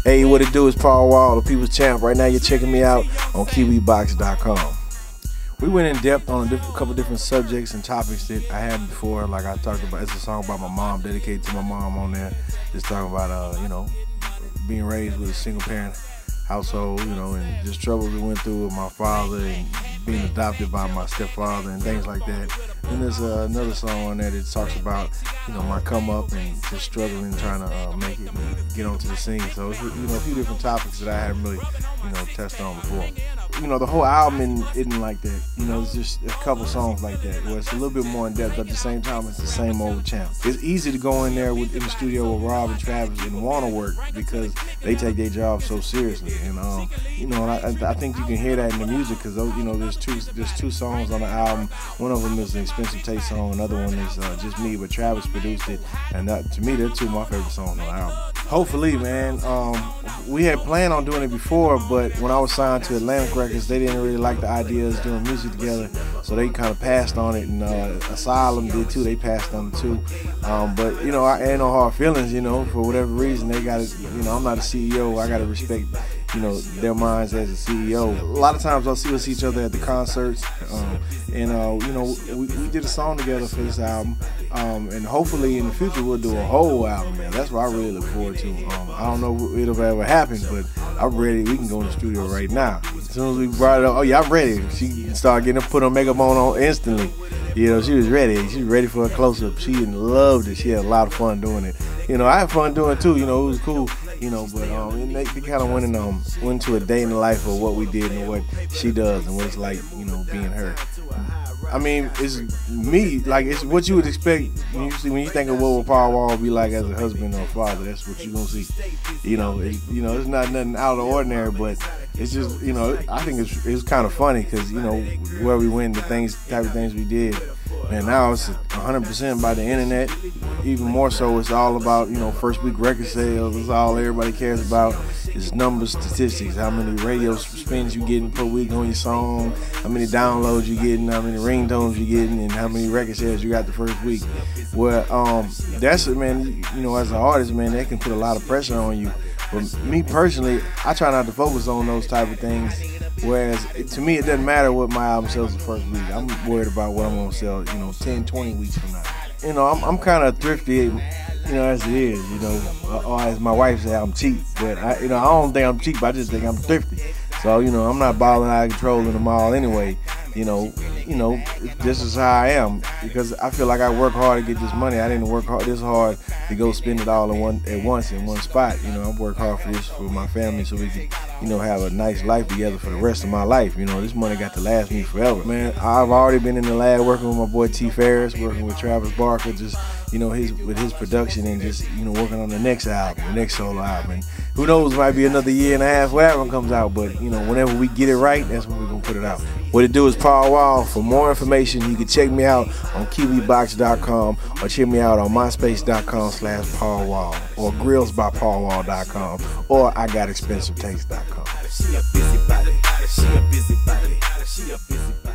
Hey, what it do is Paul Wall, the People's Champ. Right now you're checking me out on Kiwibox.com. We went in depth on a couple different subjects and topics that I hadn't before. Like I talked about, it's a song about my mom, dedicated to my mom on there. Just talking about, you know, being raised with a single parent household, you know, and just troubles we went through with my father and being adopted by my stepfather and things like that. And there's another song on there that talks about, you know, my come up and just struggling, trying to make it and get onto the scene. So it's, you know, a few different topics that I haven't really, you know, touched on before. You know, the whole album isn't like that. You know, it's just a couple songs like that where it's a little bit more in depth, but at the same time it's the same old champ. It's easy to go in there in the studio with Rob and Travis and want to work because they take their job so seriously. And you know, and I think you can hear that in the music because, you know, there's two songs on the album. One of them is an Expensive Taste song, another one is Just Me, but Travis produced it, and to me they're two of my favorite songs on the album. Hopefully, man. We had planned on doing it before, but when I was signed to Atlantic Records, they didn't really like the idea of us doing music together, so they kind of passed on it, and Asylum did too. They passed on it too. But you know, I ain't no hard feelings. You know, for whatever reason, they got it. You know, I'm not a CEO. I got to respect, you know, their minds as a CEO. A lot of times I'll see us each other at the concerts, and you know, we did a song together for this album, and hopefully in the future we'll do a whole album, man. That's what I really look forward to. I don't know if it'll ever happen, but I'm ready. We can go in the studio right now. As soon as we brought it up, oh yeah, I'm ready. She started getting put her makeup on instantly. You know, she was ready. She was ready for a close-up. She loved it. She had a lot of fun doing it. You know, I had fun doing it too. You know, it was cool. You know, but they kind of went to a day in the life of what we did and what she does and what it's like, you know, being her. I mean, it's me, like, it's what you would expect when you think of what would Paul Wall be like as a husband or a father. That's what you're gonna see. You know, it's not nothing out of the ordinary, but it's just, you know, I think it's kind of funny because, you know, where we went, the type of things we did. And now it's 100% by the internet. Even more so, it's all about, you know, first week record sales. It's all everybody cares about. It's numbers, statistics, how many radio spins you getting per week on your song, how many downloads you getting, how many ringtones you getting, and how many record sales you got the first week. Well, that's it, man. You know, as an artist, man, that can put a lot of pressure on you. But me personally, I try not to focus on those type of things. Whereas, to me, it doesn't matter what my album sells the first week. I'm worried about what I'm going to sell, you know, 10, 20 weeks from now. You know, I'm kind of thrifty, you know, as it is, you know. Or as my wife said, I'm cheap. But, I don't think I'm cheap. I just think I'm thrifty. So, you know, I'm not balling out of control in the mall anyway. You know, this is how I am because I feel like I work hard to get this money. I didn't work this hard to go spend it all at once in one spot. You know, I work hard for this for my family so we can, you know, have a nice life together for the rest of my life. You know, this money got to last me forever, man. I've already been in the lab working with my boy T. Ferris, working with Travis Barker, just, you know, with his production and just, you know, working on the next album, the next solo album. And who knows, might be another year and a half, whatever comes out. But, you know, whenever we get it right, that's when we're going to put it out. What it do is Paul Wall. For more information, you can check me out on Kiwibox.com or check me out on MySpace.com/Paul Wall or GrillsByPaulWall.com or IGotExpensiveTaste.com.